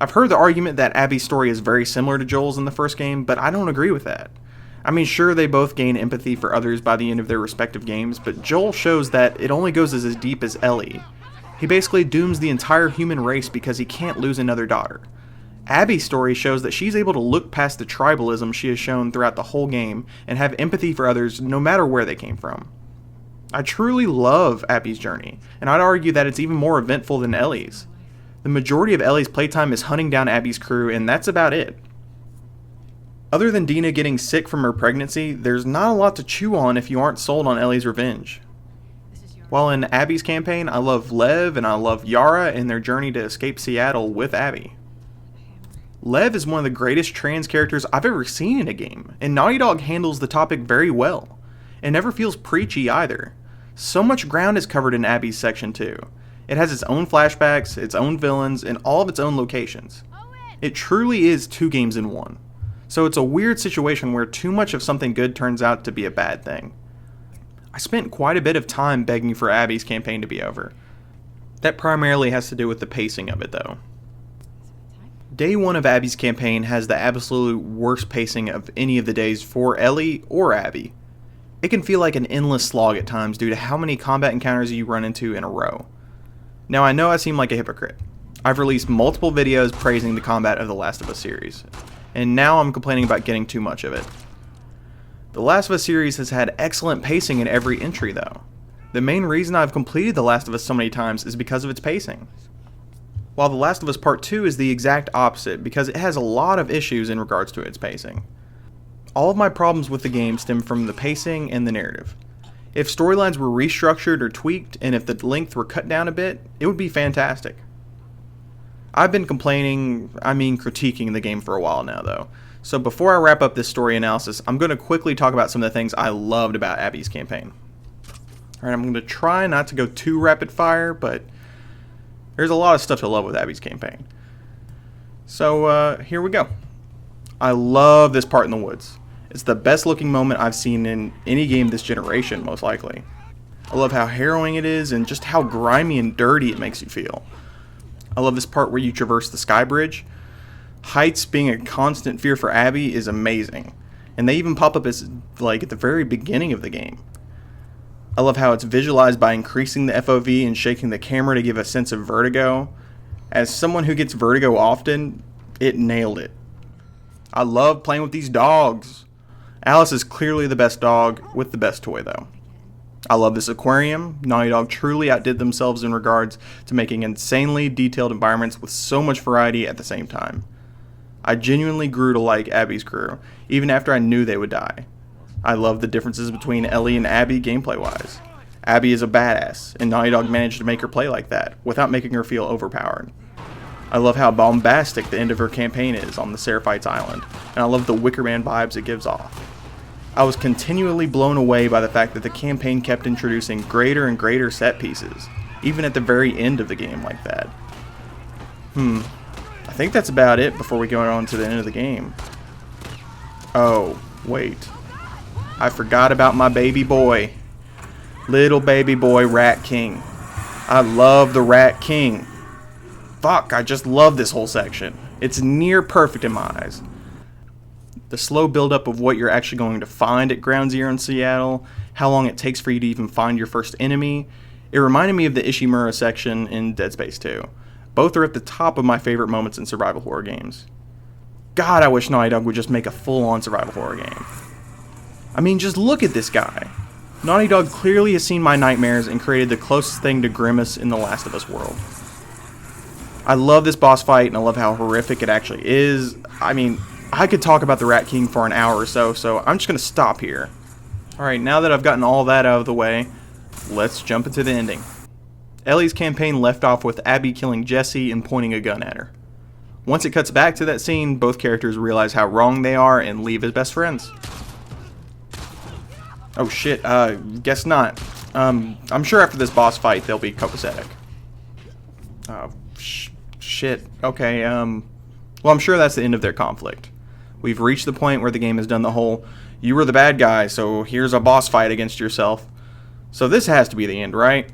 I've heard the argument that Abby's story is very similar to Joel's in the first game, but I don't agree with that. I mean, sure, they both gain empathy for others by the end of their respective games, but Joel shows that it only goes as deep as Ellie. He basically dooms the entire human race because he can't lose another daughter. Abby's story shows that she's able to look past the tribalism she has shown throughout the whole game and have empathy for others no matter where they came from. I truly love Abby's journey, and I'd argue that it's even more eventful than Ellie's. The majority of Ellie's playtime is hunting down Abby's crew, and that's about it. Other than Dina getting sick from her pregnancy, there's not a lot to chew on if you aren't sold on Ellie's revenge. While in Abby's campaign, I love Lev and I love Yara and their journey to escape Seattle with Abby. Lev is one of the greatest trans characters I've ever seen in a game, and Naughty Dog handles the topic very well. It never feels preachy either. So much ground is covered in Abby's section too. It has its own flashbacks, its own villains, and all of its own locations. It truly is 2 games in 1. So it's a weird situation where too much of something good turns out to be a bad thing. I spent quite a bit of time begging for Abby's campaign to be over. That primarily has to do with the pacing of it though. Day 1 of Abby's campaign has the absolute worst pacing of any of the days for Ellie or Abby. It can feel like an endless slog at times due to how many combat encounters you run into in a row. Now I know I seem like a hypocrite. I've released multiple videos praising the combat of the Last of Us series, and now I'm complaining about getting too much of it. The Last of Us series has had excellent pacing in every entry though. The main reason I've completed The Last of Us so many times is because of its pacing. While The Last of Us Part 2 is the exact opposite because it has a lot of issues in regards to its pacing. All of my problems with the game stem from the pacing and the narrative. If storylines were restructured or tweaked, and if the length were cut down a bit, it would be fantastic. I've been critiquing the game for a while now though. So before I wrap up this story analysis, I'm going to quickly talk about some of the things I loved about Abby's campaign. Alright, I'm going to try not to go too rapid fire, but there's a lot of stuff to love with Abby's campaign. So here we go. I love this part in the woods. It's the best looking moment I've seen in any game this generation, most likely. I love how harrowing it is and just how grimy and dirty it makes you feel. I love this part where you traverse the sky bridge. Heights being a constant fear for Abby is amazing, and they even pop up as at the very beginning of the game. I love how it's visualized by increasing the FOV and shaking the camera to give a sense of vertigo. As someone who gets vertigo often, it nailed it. I love playing with these dogs. Alice is clearly the best dog with the best toy though. I love this aquarium. Naughty Dog truly outdid themselves in regards to making insanely detailed environments with so much variety at the same time. I genuinely grew to like Abby's crew, even after I knew they would die. I love the differences between Ellie and Abby gameplay-wise. Abby is a badass, and Naughty Dog managed to make her play like that, without making her feel overpowered. I love how bombastic the end of her campaign is on the Seraphites Island, and I love the Wicker Man vibes it gives off. I was continually blown away by the fact that the campaign kept introducing greater and greater set pieces, even at the very end of the game like that. I think that's about it before we go on to the end of the game. Oh, wait. I forgot about my baby boy. Little baby boy Rat King. I love the Rat King. Fuck, I just love this whole section. It's near perfect in my eyes. The slow buildup of what you're actually going to find at Ground Zero in Seattle, how long it takes for you to even find your first enemy. It reminded me of the Ishimura section in Dead Space 2. Both are at the top of my favorite moments in survival horror games. God, I wish Naughty Dog would just make a full-on survival horror game. I mean, just look at this guy. Naughty Dog clearly has seen my nightmares and created the closest thing to Grimace in the Last of Us world. I love this boss fight and I love how horrific it actually is. I mean, I could talk about the Rat King for an hour or so I'm just going to stop here. Alright, now that I've gotten all that out of the way, let's jump into the ending. Ellie's campaign left off with Abby killing Jesse and pointing a gun at her. Once it cuts back to that scene, both characters realize how wrong they are and leave as best friends. Oh shit, guess not. I'm sure after this boss fight they'll be copacetic. Oh, shit. Okay, well, I'm sure that's the end of their conflict. We've reached the point where the game has done the whole, you were the bad guy, so here's a boss fight against yourself. So this has to be the end, right?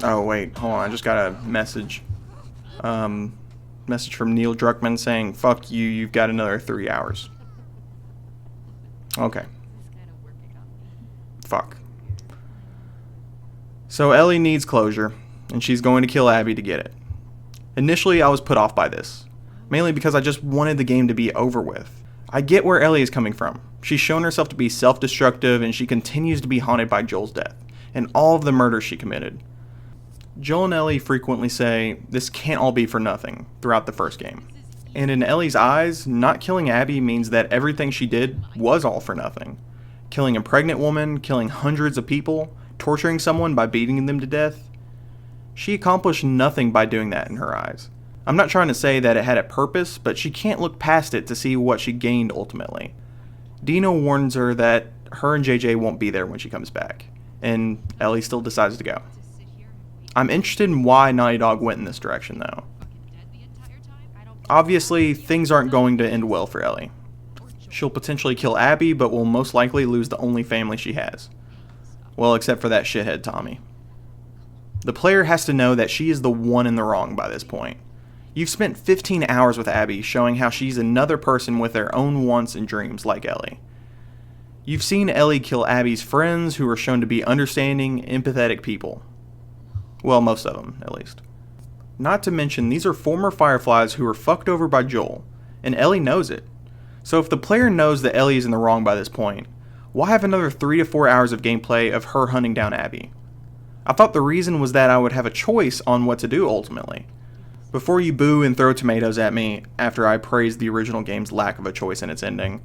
Oh, wait, hold on, I just got a message. Message from Neil Druckmann saying, fuck you, you've got another 3 hours. Okay. Fuck. So Ellie needs closure, and she's going to kill Abby to get it. Initially, I was put off by this, mainly because I just wanted the game to be over with. I get where Ellie is coming from. She's shown herself to be self-destructive, and she continues to be haunted by Joel's death, and all of the murders she committed. Joel and Ellie frequently say, this can't all be for nothing, throughout the first game. And in Ellie's eyes, not killing Abby means that everything she did was all for nothing. Killing a pregnant woman, killing hundreds of people, torturing someone by beating them to death. She accomplished nothing by doing that in her eyes. I'm not trying to say that it had a purpose, but she can't look past it to see what she gained ultimately. Dino warns her that her and JJ won't be there when she comes back, and Ellie still decides to go. I'm interested in why Naughty Dog went in this direction though. Obviously, things aren't going to end well for Ellie. She'll potentially kill Abby, but will most likely lose the only family she has. Well, except for that shithead Tommy. The player has to know that she is the one in the wrong by this point. You've spent 15 hours with Abby showing how she's another person with their own wants and dreams like Ellie. You've seen Ellie kill Abby's friends who are shown to be understanding, empathetic people. Well, most of them, at least. Not to mention, these are former Fireflies who were fucked over by Joel, and Ellie knows it. So if the player knows that Ellie is in the wrong by this point, why have another 3 to 4 hours of gameplay of her hunting down Abby? I thought the reason was that I would have a choice on what to do ultimately. Before you boo and throw tomatoes at me after I praised the original game's lack of a choice in its ending,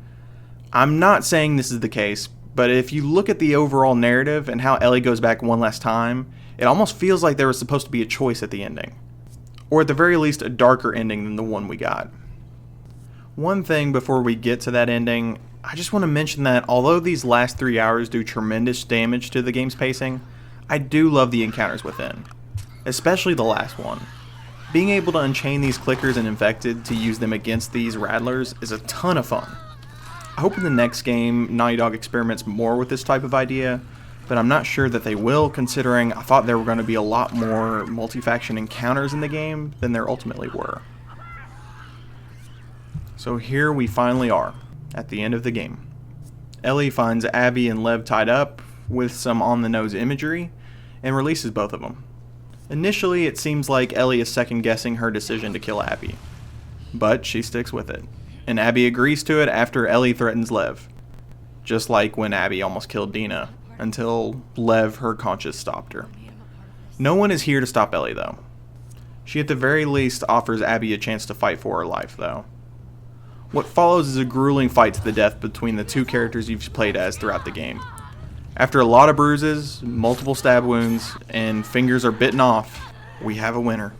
I'm not saying this is the case, but if you look at the overall narrative and how Ellie goes back one last time, it almost feels like there was supposed to be a choice at the ending. Or at the very least a darker ending than the one we got. One thing before we get to that ending, I just want to mention that although these last 3 hours do tremendous damage to the game's pacing, I do love the encounters within. Especially the last one. Being able to unchain these clickers and infected to use them against these rattlers is a ton of fun. I hope in the next game Naughty Dog experiments more with this type of idea, but I'm not sure that they will, considering I thought there were going to be a lot more multi-faction encounters in the game than there ultimately were. So here we finally are, at the end of the game. Ellie finds Abby and Lev tied up, with some on-the-nose imagery, and releases both of them. Initially, it seems like Ellie is second-guessing her decision to kill Abby, but she sticks with it, and Abby agrees to it after Ellie threatens Lev, just like when Abby almost killed Dina, until Lev, her conscience, stopped her. No one is here to stop Ellie, though. She at the very least offers Abby a chance to fight for her life, though. What follows is a grueling fight to the death between the two characters you've played as throughout the game. After a lot of bruises, multiple stab wounds, and fingers are bitten off, we have a winner.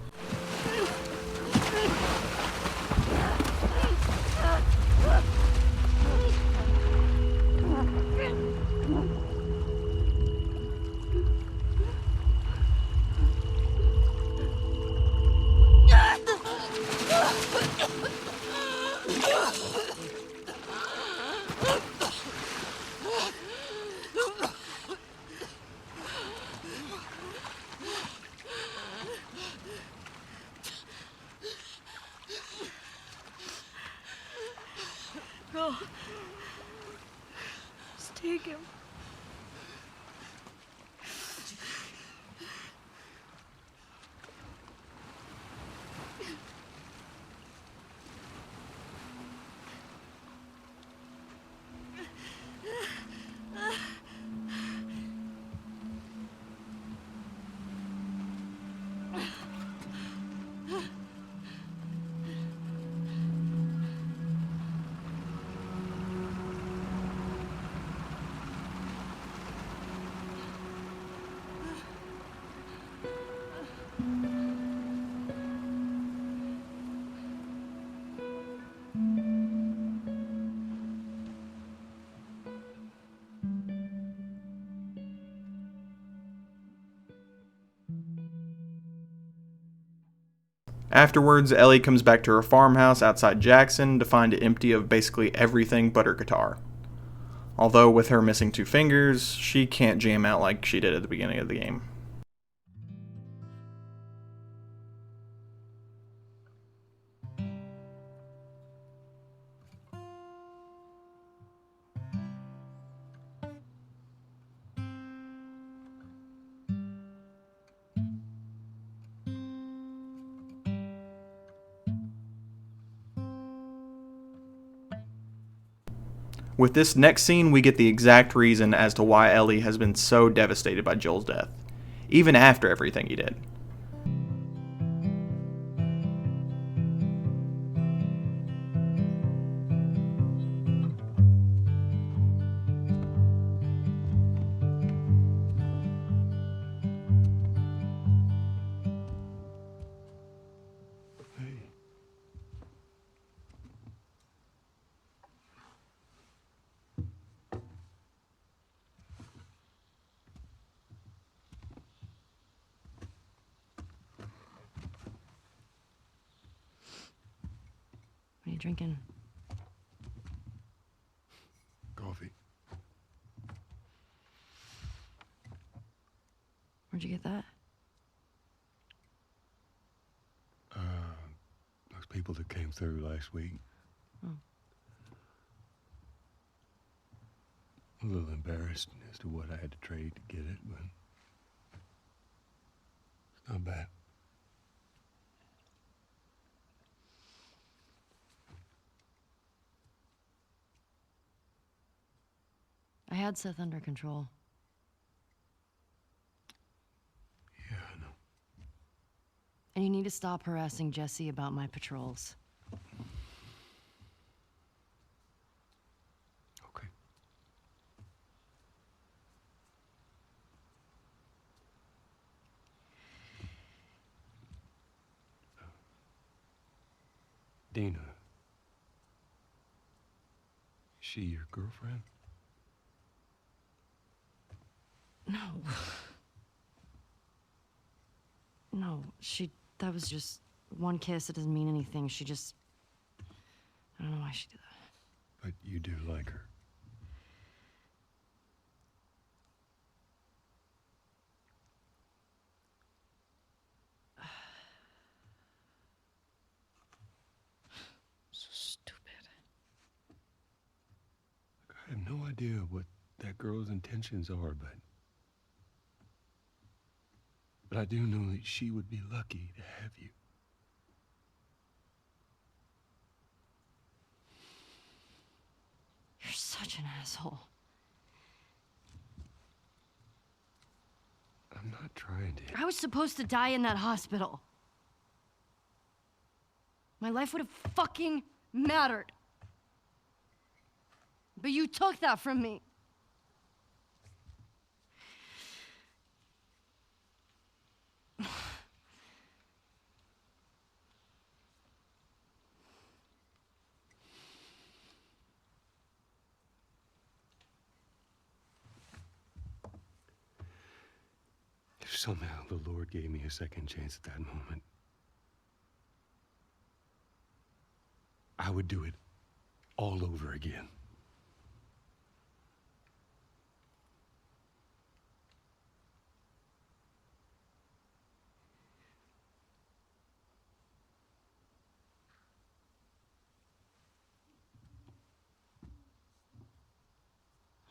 Go. Just take him. Afterwards, Ellie comes back to her farmhouse outside Jackson to find it empty of basically everything but her guitar. Although with her missing 2 fingers, she can't jam out like she did at the beginning of the game. With this next scene, we get the exact reason as to why Ellie has been so devastated by Joel's death, even after everything he did. drinking? Coffee. Where'd you get that? Those people that came through last week. Oh. A little embarrassed as to what I had to trade to get it, but it's not bad. I had Seth under control. Yeah, I know. And you need to stop harassing Jesse about my patrols. Okay. Dina. Is she your girlfriend? No. No, that was just one kiss. It doesn't mean anything. I don't know why she did that. But you do like her. So stupid. I have no idea what that girl's intentions are, but I do know that she would be lucky to have you. You're such an asshole. I'm not trying to. I was supposed to die in that hospital. My life would have fucking mattered. But you took that from me. If somehow the Lord gave me a second chance at that moment, I would do it all over again.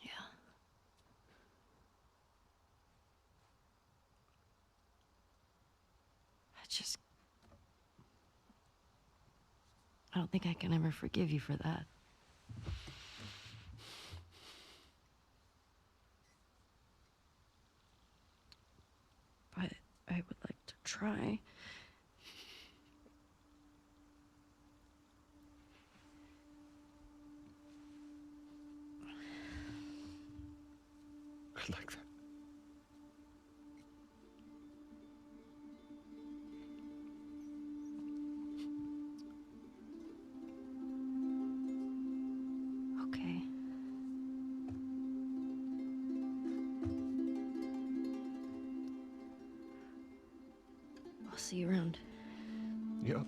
Yeah. I don't think I can ever forgive you for that. But I would like to try. I'd like that. Okay. I'll see you around. Yep.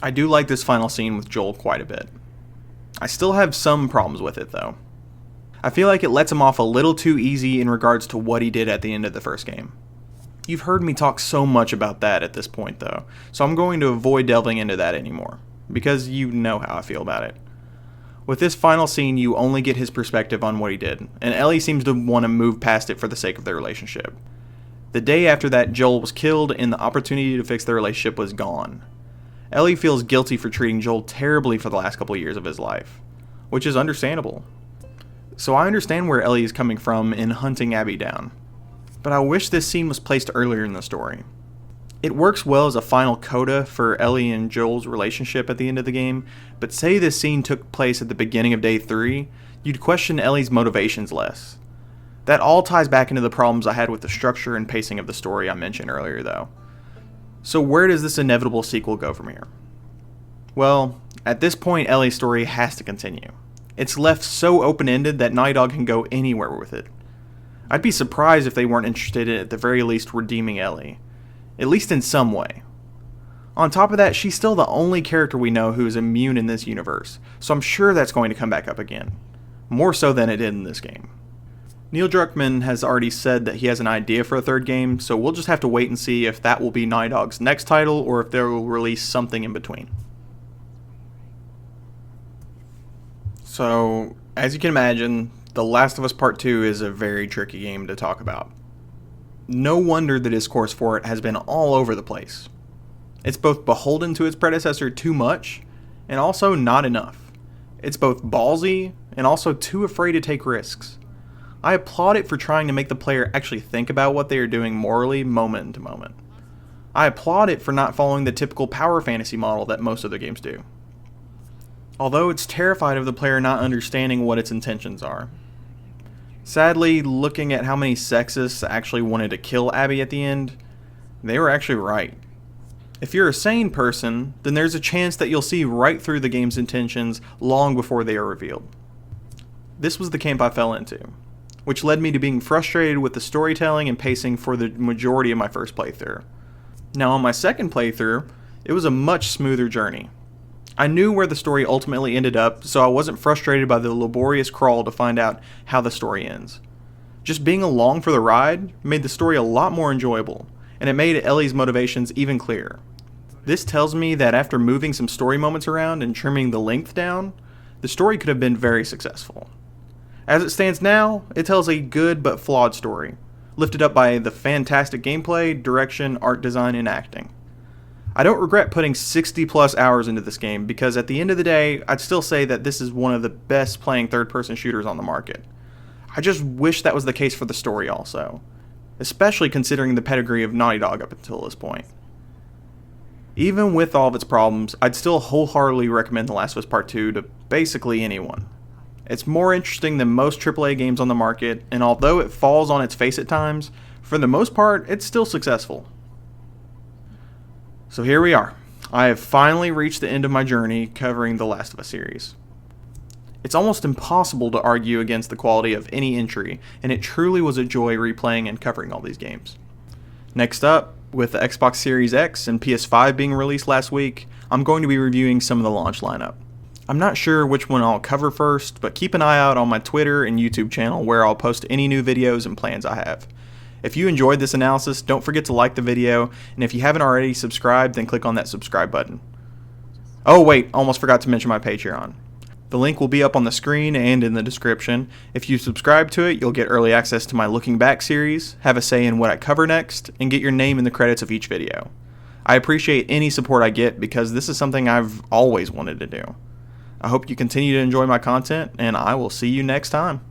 I do like this final scene with Joel quite a bit. I still have some problems with it though. I feel like it lets him off a little too easy in regards to what he did at the end of the first game. You've heard me talk so much about that at this point though, so I'm going to avoid delving into that anymore, because you know how I feel about it. With this final scene, you only get his perspective on what he did, and Ellie seems to want to move past it for the sake of their relationship. The day after that, Joel was killed and the opportunity to fix their relationship was gone. Ellie feels guilty for treating Joel terribly for the last couple of years of his life, which is understandable. So I understand where Ellie is coming from in hunting Abby down, but I wish this scene was placed earlier in the story. It works well as a final coda for Ellie and Joel's relationship at the end of the game, but say this scene took place at the beginning of day 3, you'd question Ellie's motivations less. That all ties back into the problems I had with the structure and pacing of the story I mentioned earlier though. So where does this inevitable sequel go from here? Well, at this point Ellie's story has to continue. It's left so open-ended that Naughty Dog can go anywhere with it. I'd be surprised if they weren't interested in, at the very least, redeeming Ellie. At least in some way. On top of that, she's still the only character we know who is immune in this universe, so I'm sure that's going to come back up again. More so than it did in this game. Neil Druckmann has already said that he has an idea for a third game, so we'll just have to wait and see if that will be Naughty Dog's next title or if they will release something in between. So, as you can imagine, The Last of Us Part 2 is a very tricky game to talk about. No wonder the discourse for it has been all over the place. It's both beholden to its predecessor too much, and also not enough. It's both ballsy, and also too afraid to take risks. I applaud it for trying to make the player actually think about what they are doing morally moment to moment. I applaud it for not following the typical power fantasy model that most other games do. Although it's terrified of the player not understanding what its intentions are. Sadly, looking at how many sexists actually wanted to kill Abby at the end, they were actually right. If you're a sane person, then there's a chance that you'll see right through the game's intentions long before they are revealed. This was the camp I fell into, which led me to being frustrated with the storytelling and pacing for the majority of my first playthrough. Now on my second playthrough, it was a much smoother journey. I knew where the story ultimately ended up, so I wasn't frustrated by the laborious crawl to find out how the story ends. Just being along for the ride made the story a lot more enjoyable, and it made Ellie's motivations even clearer. This tells me that after moving some story moments around and trimming the length down, the story could have been very successful. As it stands now, it tells a good but flawed story, lifted up by the fantastic gameplay, direction, art design, and acting. I don't regret putting 60 plus hours into this game because at the end of the day, I'd still say that this is one of the best playing third-person shooters on the market. I just wish that was the case for the story also, especially considering the pedigree of Naughty Dog up until this point. Even with all of its problems, I'd still wholeheartedly recommend The Last of Us Part 2 to basically anyone. It's more interesting than most AAA games on the market, and although it falls on its face at times, for the most part, it's still successful. So here we are. I have finally reached the end of my journey covering the Last of Us series. It's almost impossible to argue against the quality of any entry, and it truly was a joy replaying and covering all these games. Next up, with the Xbox Series X and PS5 being released last week, I'm going to be reviewing some of the launch lineup. I'm not sure which one I'll cover first, but keep an eye out on my Twitter and YouTube channel where I'll post any new videos and plans I have. If you enjoyed this analysis, don't forget to like the video, and if you haven't already subscribed, then click on that subscribe button. Oh wait, almost forgot to mention my Patreon. The link will be up on the screen and in the description. If you subscribe to it, you'll get early access to my Looking Back series, have a say in what I cover next, and get your name in the credits of each video. I appreciate any support I get because this is something I've always wanted to do. I hope you continue to enjoy my content, and I will see you next time.